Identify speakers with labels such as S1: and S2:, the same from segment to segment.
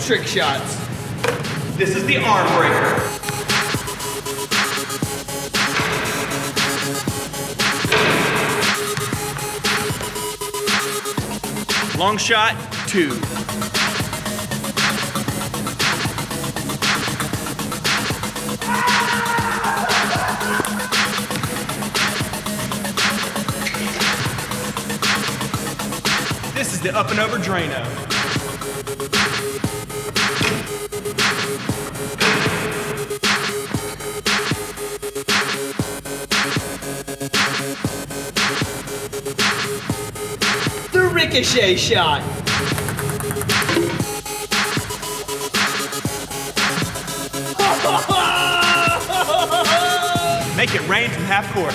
S1: trick shots.
S2: This is the arm breaker. Long shot, 2. This is the up and over Drano.
S1: The ricochet shot.
S2: Make it rain from half court.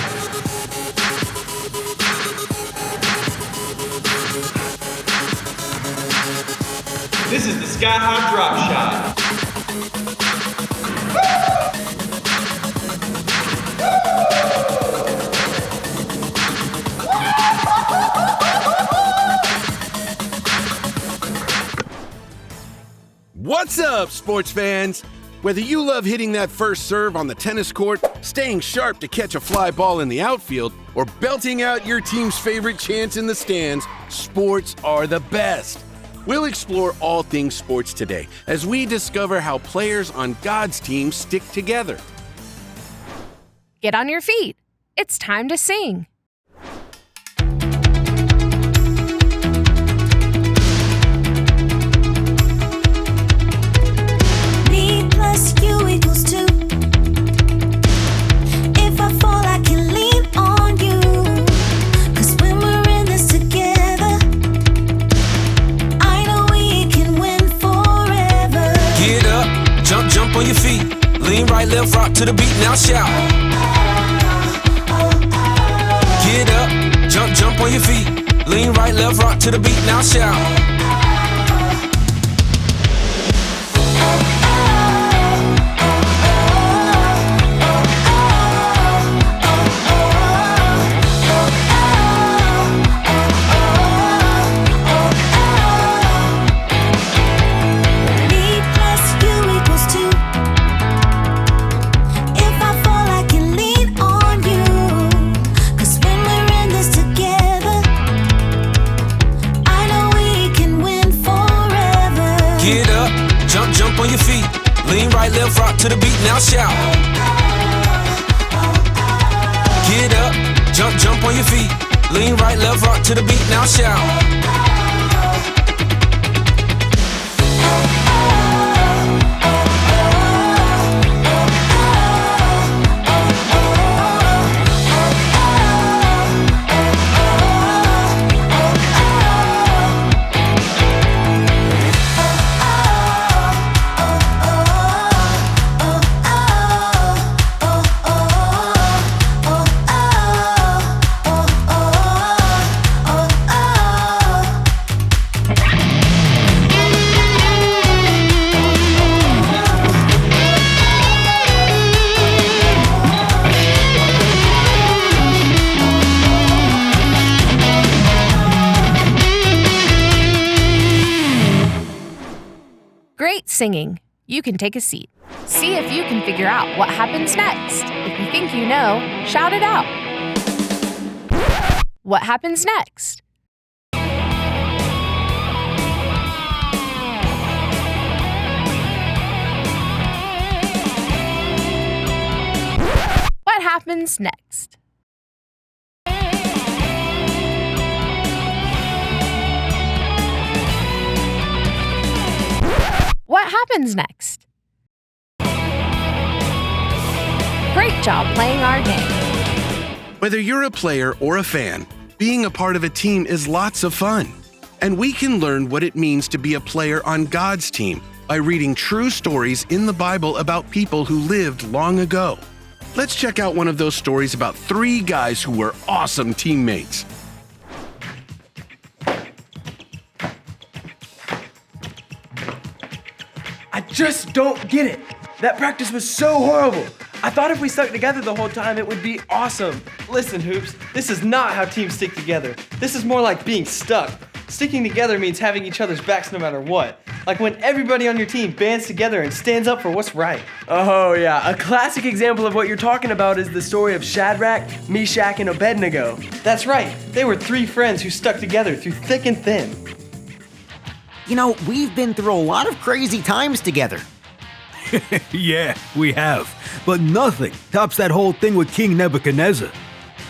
S2: This is the sky-high drop shot.
S3: What's up, sports fans? Whether you love hitting that first serve on the tennis court, staying sharp to catch a fly ball in the outfield, or belting out your team's favorite chants in the stands, sports are the best. We'll explore all things sports today as we discover how players on God's team stick together.
S4: Get on your feet. It's time to sing.
S5: Me plus you equals 2. If I fall, I can lean on you. 'Cause when we're in this together, I know we can win forever.
S6: Get up, jump on your feet. Lean right, left, rock to the beat, now shout. Get up, jump on your feet. Lean right, left, rock to the beat, now shout.
S5: Me plus you equals 2. If I fall, I can lean on you. 'Cause when we're in this together, I know we can win forever.
S6: Get up, jump on your feet. Lean right, left, rock to the beat, now shout. Get up, jump on your feet. Lean right, left, rock to the beat, now shout.
S4: Great singing. You can take a seat. See if you can figure out what happens next. If you think you know, shout it out. What happens next? What happens next? What happens next? Great job playing our game.
S3: Whether you're a player or a fan, being a part of a team is lots of fun. And we can learn what it means to be a player on God's team by reading true stories in the Bible about people who lived long ago. Let's check out one of those stories about 3 guys who were awesome teammates.
S7: I just don't get it. That practice was so horrible. I thought if we stuck together the whole time, it would be awesome. Listen, Hoops, this is not how teams stick together. This is more like being stuck. Sticking together means having each other's backs no matter what. Like when everybody on your team bands together and stands up for what's right. Oh yeah, a classic example of what you're talking about is the story of Shadrach, Meshach, and Abednego. That's right, they were 3 friends who stuck together through thick and thin.
S8: You know, we've been through a lot of crazy times together.
S9: Yeah, we have. But nothing tops that whole thing with King Nebuchadnezzar.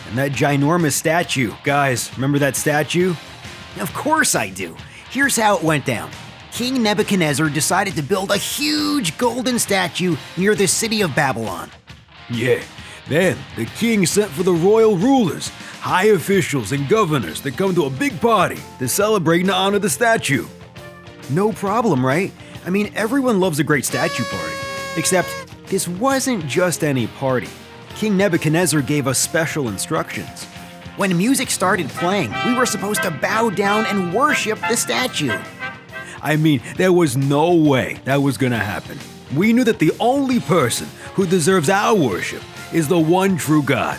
S8: And that ginormous statue. Guys, remember that statue? Of course I do. Here's how it went down. King Nebuchadnezzar decided to build a huge golden statue near the city of Babylon.
S9: Yeah, then the king sent for the royal rulers, high officials, and governors to come to a big party to celebrate and honor the statue.
S8: No problem, right? I mean, everyone loves a great statue party. Except, this wasn't just any party. King Nebuchadnezzar gave us special instructions. When music started playing, we were supposed to bow down and worship the statue.
S9: I mean, there was no way that was gonna happen. We knew that the only person who deserves our worship is the one true God.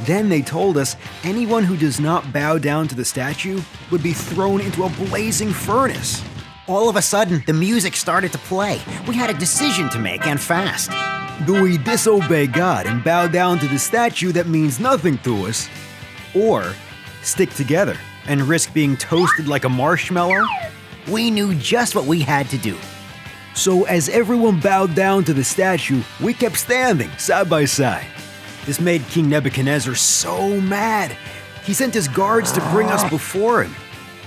S8: Then they told us anyone who does not bow down to the statue would be thrown into a blazing furnace. All of a sudden, the music started to play. We had a decision to make, and fast.
S9: Do we disobey God and bow down to the statue that means nothing to us?
S8: Or stick together and risk being toasted like a marshmallow? We knew just what we had to do.
S9: So as everyone bowed down to the statue, we kept standing side by side.
S8: This made King Nebuchadnezzar so mad. He sent his guards to bring us before him.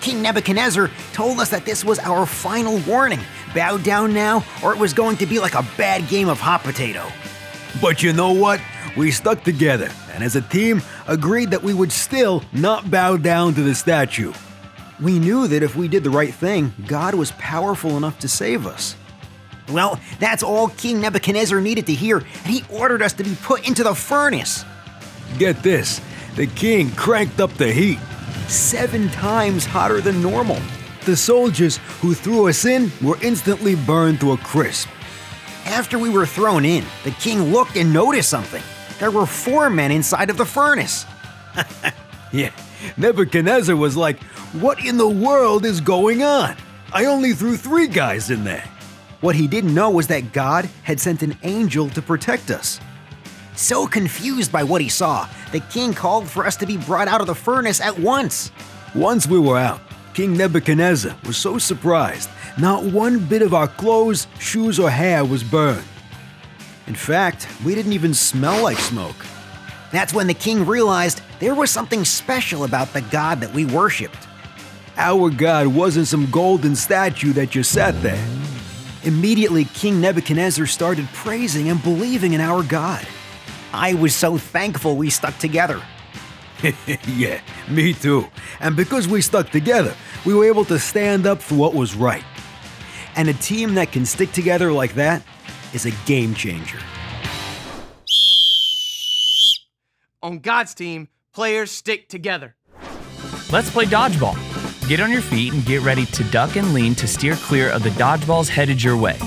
S8: King Nebuchadnezzar told us that this was our final warning. Bow down now, or it was going to be like a bad game of hot potato.
S9: But you know what? We stuck together, and as a team, agreed that we would still not bow down to the statue.
S8: We knew that if we did the right thing, God was powerful enough to save us. Well, that's all King Nebuchadnezzar needed to hear, and he ordered us to be put into the furnace.
S9: Get this, the king cranked up the heat.
S8: 7 times hotter than normal.
S9: The soldiers who threw us in were instantly burned to a crisp.
S8: After we were thrown in, the king looked and noticed something. There were 4 men inside of the furnace.
S9: Yeah, Nebuchadnezzar was like, what in the world is going on? I only threw 3 guys in there.
S8: What he didn't know was that God had sent an angel to protect us. So confused by what he saw, the king called for us to be brought out of the furnace at once.
S9: Once we were out, King Nebuchadnezzar was so surprised, not one bit of our clothes, shoes, or hair was burned.
S8: In fact, we didn't even smell like smoke. That's when the king realized there was something special about the God that we worshipped.
S9: Our God wasn't some golden statue that just sat there.
S8: Immediately, King Nebuchadnezzar started praising and believing in our God. I was so thankful we stuck together.
S9: Yeah, me too. And because we stuck together, we were able to stand up for what was right.
S8: And a team that can stick together like that is a game changer.
S1: On God's team, players stick together.
S10: Let's play dodgeball. Get on your feet and get ready to duck and lean to steer clear of the dodgeballs headed your way.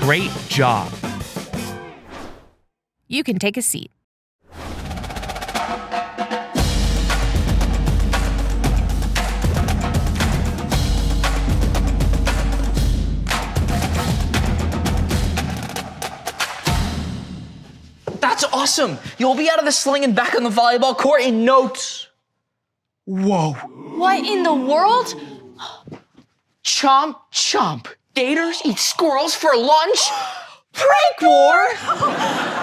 S10: Great job.
S4: You can take a seat.
S1: That's awesome! You'll be out of the sling and back on the volleyball court in no Whoa.
S11: What in the world?
S1: Chomp, chomp. Gators eat squirrels for lunch? Prank war!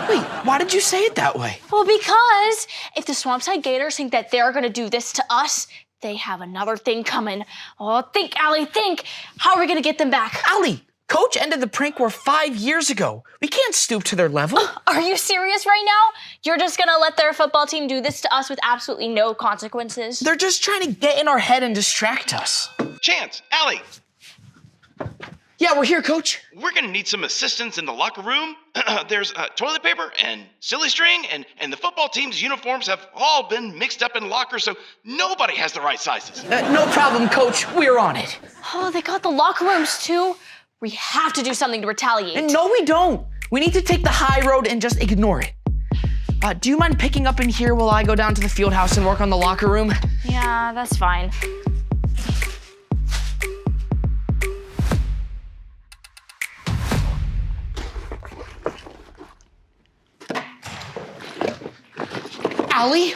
S1: Wait, why did you say it that way?
S11: Well, because if the Swampside Gators think that they're gonna do this to us, they have another thing coming. Oh, think, Allie, think. How are we gonna get them back?
S1: Allie, Coach ended the prank war 5 years ago. We can't stoop to their level.
S11: Are you serious right now? You're just gonna let their football team do this to us with absolutely no consequences?
S1: They're just trying to get in our head and distract us.
S2: Chance, Allie,
S1: Yeah, we're here, Coach.
S2: we're gonna need some assistance in the locker room. There's toilet paper and silly string, and the football team's uniforms have all been mixed up in lockers, so nobody has the right sizes.
S1: No problem, Coach. We're on it.
S11: Oh, they got the locker rooms too? We have to do something to retaliate.
S1: And no, we don't. We need to take the high road and just ignore it. Do you mind picking up in here while I go down to the field house and work on the locker room?
S11: Yeah, that's fine.
S1: Allie,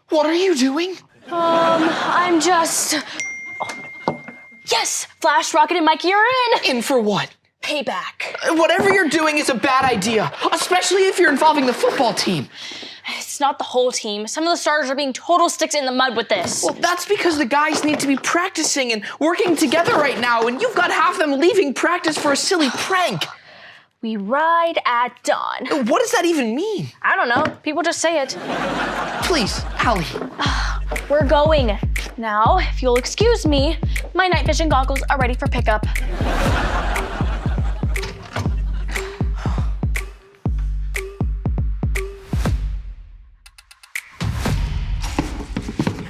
S1: what are you doing?
S11: I'm just... Yes! Flash, Rocket, and Mikey are in!
S1: In for what?
S11: Payback.
S1: Whatever you're doing is a bad idea, especially if you're involving the football team.
S11: It's not the whole team. Some of the starters are being total sticks in the mud with this.
S1: Well, that's because the guys need to be practicing and working together right now, and you've got half them leaving practice for a silly prank.
S11: We ride at dawn.
S1: What does that even mean?
S11: I don't know. People just say it.
S1: Please, Allie.
S11: We're going. Now, if you'll excuse me, my night vision goggles are ready for pickup.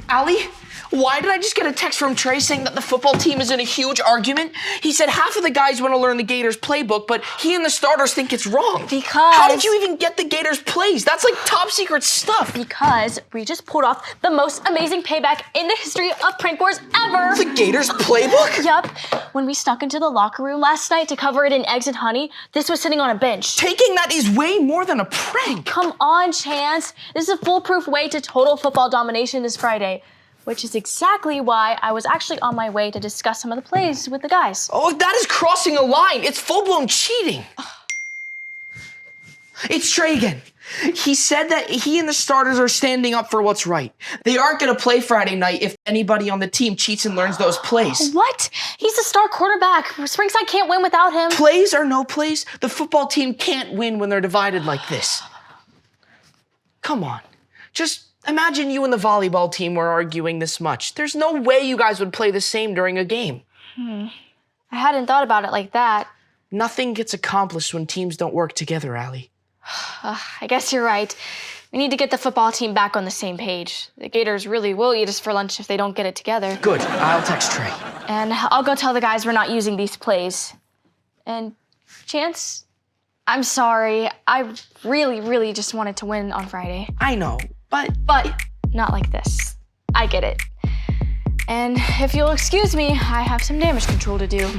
S1: Allie, why did I just get a text from Trey saying that the football team is in a huge argument? He said half of the guys want to learn the Gators playbook, but he and the starters think it's wrong.
S11: Because...
S1: How did you even get the Gators plays? That's like top secret stuff.
S11: Because we just pulled off the most amazing payback in the history of prank wars ever.
S1: The Gators playbook?
S11: Yup. When we snuck into the locker room last night to cover it in eggs and honey, this was sitting on a bench.
S1: Taking that is way more than a prank.
S11: Come on, Chance. This is a foolproof way to total football domination this Friday. Which is exactly why I was actually on my way to discuss some of the plays with the guys.
S1: Oh, that is crossing a line. It's full-blown cheating. It's Trey again. He said that he and the starters are standing up for what's right. They aren't going to play Friday night if anybody on the team cheats and learns those plays.
S11: What? He's the star quarterback. Springside can't win without him.
S1: Plays or no plays, the football team can't win when they're divided like this. Come on. Just imagine you and the volleyball team were arguing this much. There's no way you guys would play the same during a game.
S11: I hadn't thought about it like that.
S1: Nothing gets accomplished when teams don't work together, Allie.
S11: I guess you're right. We need to get the football team back on the same page. The Gators really will eat us for lunch if they don't get it together.
S1: Good. I'll text Trey.
S11: And I'll go tell the guys we're not using these plays. And Chance, I'm sorry. I really just wanted to win on Friday.
S1: I know, but
S11: not like this. I get it. And if you'll excuse me, I have some damage control to do.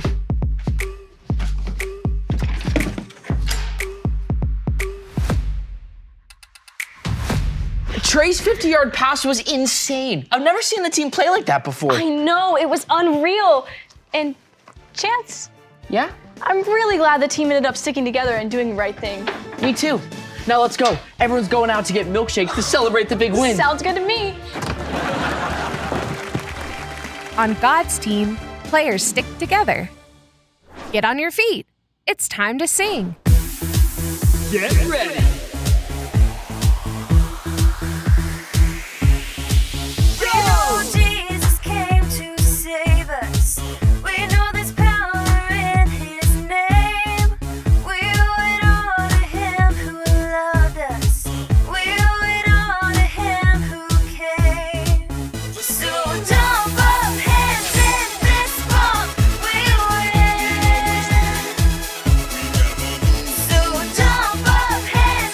S1: Trey's 50-yard pass was insane. I've never seen the team play like that before.
S11: I know, it was unreal. And Chance,
S1: Yeah?
S11: I'm really glad the team ended up sticking together and doing the right thing.
S1: Me too. Now let's go. Everyone's going out to get milkshakes to celebrate the big win.
S11: Sounds good to me.
S4: On God's team, players stick together. Get on your feet. It's time to sing.
S9: Get ready.
S5: Jesus came to save us. We know there's power in his name. We owe it all to him who loved us. We owe it all to him who came. So jump up, hands in fist bump. We win. So jump up, hands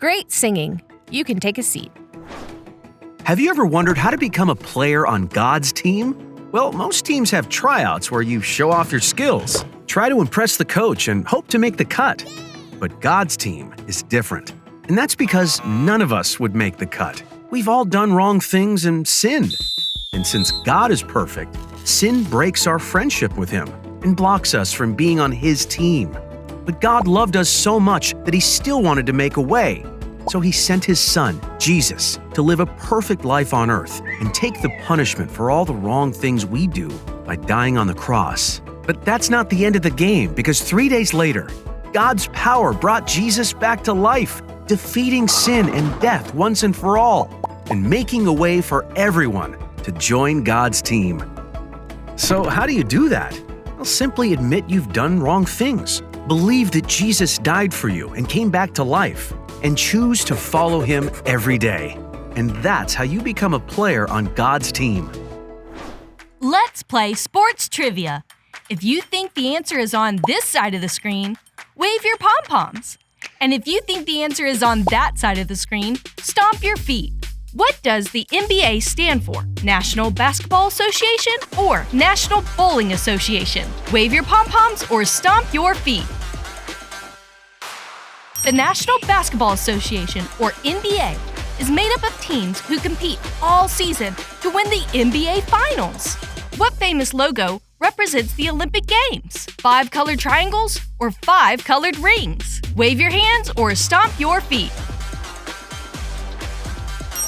S4: Great singing. You can take a seat.
S12: Have you ever wondered how to become a player on God's team? Well, most teams have tryouts where you show off your skills, try to impress the coach, and hope to make the cut. But God's team is different. And that's because none of us would make the cut. We've all done wrong things and sinned. And since God is perfect, sin breaks our friendship with Him and blocks us from being on His team. But God loved us so much that He still wanted to make a way. So He sent His Son, Jesus, to live a perfect life on earth and take the punishment for all the wrong things we do by dying on the cross. But that's not the end of the game, because 3 days later, God's power brought Jesus back to life, defeating sin and death once and for all, and making a way for everyone to join God's team. So how do you do that? Well, simply admit you've done wrong things. Believe that Jesus died for you and came back to life, and choose to follow Him every day. And that's how you become a player on God's team.
S13: Let's play sports trivia. If you think the answer is on this side of the screen, wave your pom-poms. And if you think the answer is on that side of the screen, stomp your feet. What does the NBA stand for? National Basketball Association or National Bowling Association? Wave your pom-poms or stomp your feet. The National Basketball Association, or NBA, is made up of teams who compete all season to win the NBA Finals. What famous logo represents the Olympic Games? 5 colored triangles or 5 colored rings? Wave your hands or stomp your feet.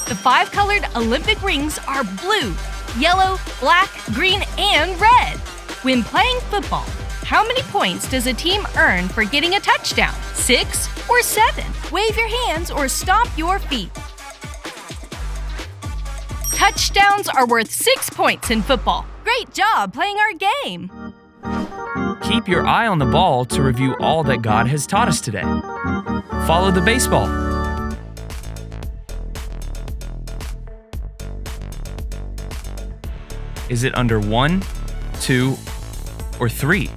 S13: The 5 colored Olympic rings are blue, yellow, black, green, and red. When playing football, how many points does a team earn for getting a touchdown? 6 or 7? Wave your hands or stomp your feet. Touchdowns are worth 6 points in football. Great job playing our game.
S10: Keep your eye on the ball to review all that God has taught us today. Follow the baseball. Is it under 1, 2, or 3?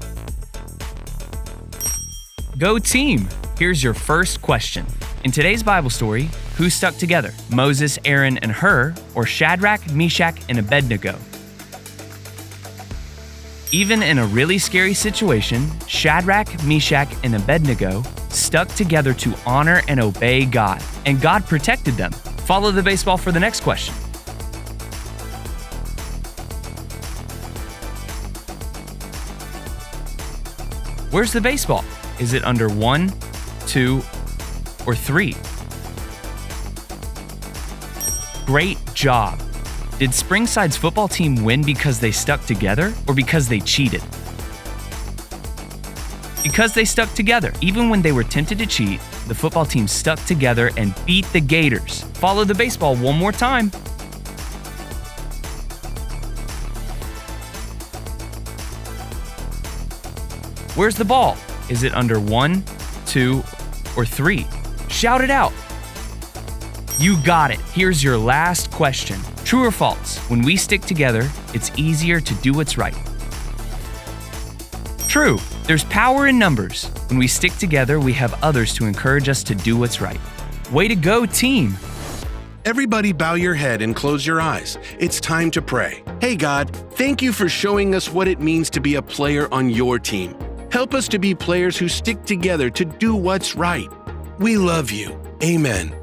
S10: Go team! Here's your first question. In today's Bible story, who stuck together? Moses, Aaron, and Hur, or Shadrach, Meshach, and Abednego? Even in a really scary situation, Shadrach, Meshach, and Abednego stuck together to honor and obey God, and God protected them. Follow the baseball for the next question. Where's the baseball? Is it under 1, 2, or 3? Great job! Did Springside's football team win because they stuck together or because they cheated? Because they stuck together. Even when they were tempted to cheat, the football team stuck together and beat the Gators. Follow the baseball one more time. Where's the ball? Is it under 1, 2, or 3? Shout it out. You got it. Here's your last question. True or false? When we stick together, it's easier to do what's right. True. There's power in numbers. When we stick together, we have others to encourage us to do what's right. Way to go, team.
S3: Everybody bow your head and close your eyes. It's time to pray. Hey God, thank you for showing us what it means to be a player on your team. Help us to be players who stick together to do what's right. We love you. Amen.